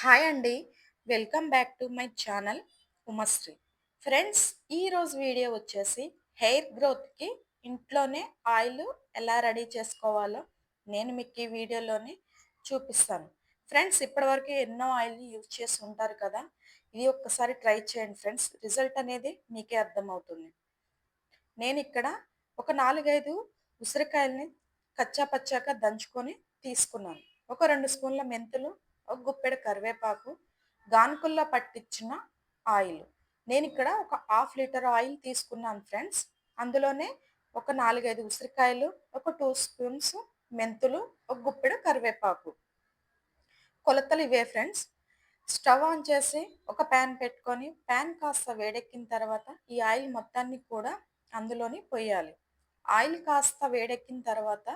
Hi అండి. Welcome back to my channel Umashree. Friends, ఈరోజు video వచ్చేసి హెయిర్ గ్రోత్‌కి ఇంట్లోనే ఆయిల్ ఎలా రెడీ చేసుకోవాలో నేను మీకు ఈ వీడియోలోని చూపిస్తాను. ఫ్రెండ్స్, ఇప్పటివరకు ఎన్నో ఆయిల్‌ని యూజ్ చేసి ఉంటారు కదా! ఇది ఒక్కసారి ట్రై చేయండి ఫ్రెండ్స్. రిజల్ట్ అనేది మీకే అర్థమవుతుంది. నేనిక్కడ ఒక 4, 5 ఉసిరికాయల్ని కచ్చా పచ్చాగా దంచుకొని తీసుకున్నాను. ఒక 2 స్పూన్ల మెంతులు, ఒక గుప్పెడు కరివేపాకు, గానుగుల్లో పట్టించిన ఆయిల్. నేనిక్కడ ఒక హాఫ్ లీటర్ ఆయిల్ తీసుకున్నాను ఫ్రెండ్స్. అందులోనే ఒక 4, 5 ఉసిరికాయలు, ఒక 2 స్పూన్స్ మెంతులు, ఒక గుప్పెడు కరివేపాకు. కొలతలు ఇవే ఫ్రెండ్స్. స్టవ్ ఆన్ చేసి ఒక ప్యాన్ పెట్టుకొని, ప్యాన్ కాస్త వేడెక్కిన తర్వాత ఈ ఆయిల్ మొత్తాన్ని కూడా అందులోని పొయ్యాలి. ఆయిల్ కాస్త వేడెక్కిన తర్వాత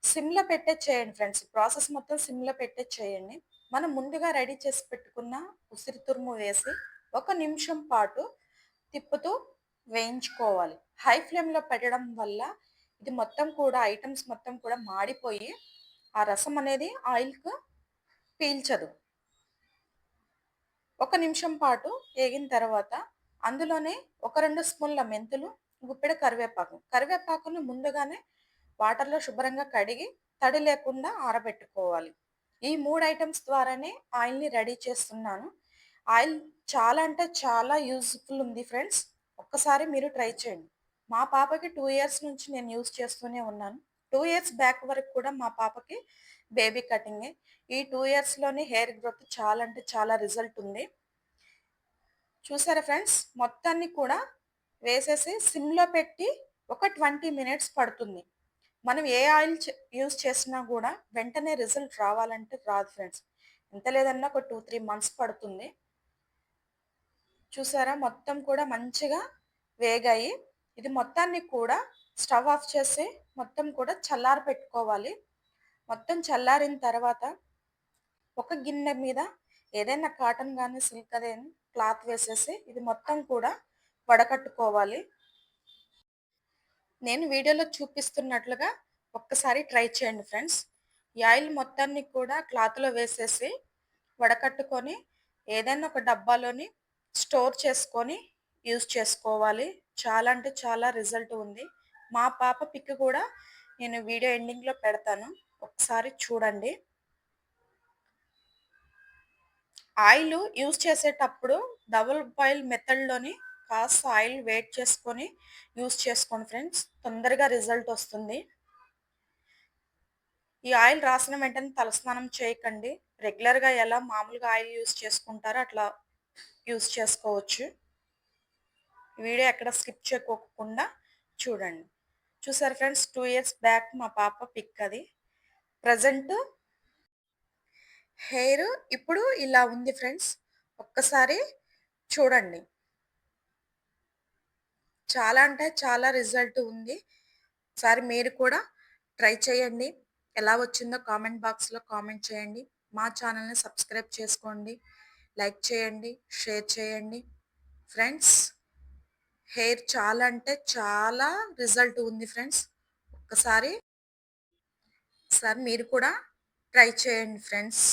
సిమ్‌లో పెట్టే చేయండి ఫ్రెండ్స్. ప్రాసెస్ మొత్తం సిమ్‌లో పెట్టే చేయండి. మనం ముందుగా రెడీ చేసి పెట్టుకున్న ఉసిరి తురుము వేసి ఒక నిమిషం పాటు తిప్పుతూ వేయించుకోవాలి. హై ఫ్లేమ్‌లో పెట్టడం వల్ల ఇది మొత్తం కూడా ఐటెమ్స్ మొత్తం కూడా మాడిపోయి ఆ రసం అనేది ఆయిల్‌కు పీల్చదు. ఒక నిమిషం పాటు ఏగిన తర్వాత అందులోనే ఒక 2 స్పూన్ల మెంతులు, గుప్పెడు కరివేపాకు. కరివేపాకుని ముందుగానే వాటర్‌లో శుభ్రంగా కడిగి తడి లేకుండా ఆరబెట్టుకోవాలి. ఈ 3 ఐటెమ్స్ ద్వారానే ఆయిల్‌ని రెడీ చేస్తున్నాను. ఆయిల్ చాలా అంటే చాలా యూజ్‌ఫుల్ ఉంది ఫ్రెండ్స్. ఒక్కసారి మీరు ట్రై చేయండి. మా పాపకి 2 ఇయర్స్ నుంచి నేను యూజ్ చేస్తూనే ఉన్నాను. 2 ఇయర్స్ బ్యాక్ వరకు కూడా మా పాపకి బేబీ కటింగే. ఈ 2 ఇయర్స్‌లోనే హెయిర్ గ్రోత్ చాలా అంటే చాలా రిజల్ట్ ఉంది. చూసారా ఫ్రెండ్స్? మొత్తాన్ని కూడా వేసేసి సిమ్‌లో పెట్టి ఒక 20 మినిట్స్ పడుతుంది. మనం ఏ ఆయిల్ యూజ్ చేసినా గూడా వెంటనే రిజల్ట్ రావాలంటే రాదు ఫ్రెండ్స్. ఎంత లేదన్నా ఒక 2, 3 మంత్స్ పడుతుంది. చూసారా? మొత్తం కూడా మంచిగా వేగాయి. ఇది మొత్తాన్ని కూడా స్టవ్ ఆఫ్ చేసి మొత్తం కూడా చల్లారపెట్టుకోవాలి. మొత్తం చల్లారిన తర్వాత ఒక గిన్నె మీద ఏదైనా కాటన్ గానీ, సిల్క్ అదేని క్లాత్ వేసేసి ఇది మొత్తం కూడా వడకట్టుకోవాలి. నేను వీడియోలో చూపిస్తున్నట్లుగా ఒక్కసారి ట్రై చేయండి ఫ్రెండ్స్. ఈ ఆయిల్ మొత్తాన్ని కూడా క్లాత్‌లో వేసేసి వడకట్టుకొని ఏదైనా ఒక డబ్బాలోని స్టోర్ చేసుకొని యూజ్ చేసుకోవాలి. చాలా అంటే చాలా రిజల్ట్ ఉంది. మా పాప పిక్ కూడా నేను వీడియో ఎండింగ్‌లో పెడతాను. ఒకసారి చూడండి. ఆయిల్ యూజ్ చేసేటప్పుడు డబుల్ బాయిల్ మెథడ్‌లోని కాస్త ఆయిల్ వేడి చేసుకొని యూజ్ చేసుకోండి ఫ్రెండ్స్. తొందరగా రిజల్ట్ వస్తుంది. ఈ ఆయిల్ రాసిన వెంటనే తలస్నానం చేయకండి. రెగ్యులర్‌గా ఎలా మామూలుగా ఆయిల్ యూజ్ చేసుకుంటారో అట్లా యూజ్ చేసుకోవచ్చు. ఈ వీడియో ఎక్కడ స్కిప్ చేయకోకుండా చూడండి. చూసారా ఫ్రెండ్స్, 2 ఇయర్స్ బ్యాక్ మా పాప పిక్ అది. ప్రెజెంట్ హెయిర్ ఇప్పుడు ఇలా ఉంది ఫ్రెండ్స్. ఒక్కసారి చూడండి. చాలా అంటే చాలా రిజల్ట్ ఉంది. ఒకసారి మీరు కూడా ట్రై చేయండి. ఎలా వచ్చిందో కామెంట్ బాక్స్‌లో కామెంట్ చేయండి. మా ఛానల్‌ని సబ్స్క్రైబ్ చేసుకోండి. లైక్ చేయండి, షేర్ చేయండి. ఫ్రెండ్స్, హెయిర్ చాలా అంటే చాలా రిజల్ట్ ఉంది ఫ్రెండ్స్. ఒక్కసారి మీరు కూడా ట్రై చేయండి ఫ్రెండ్స్.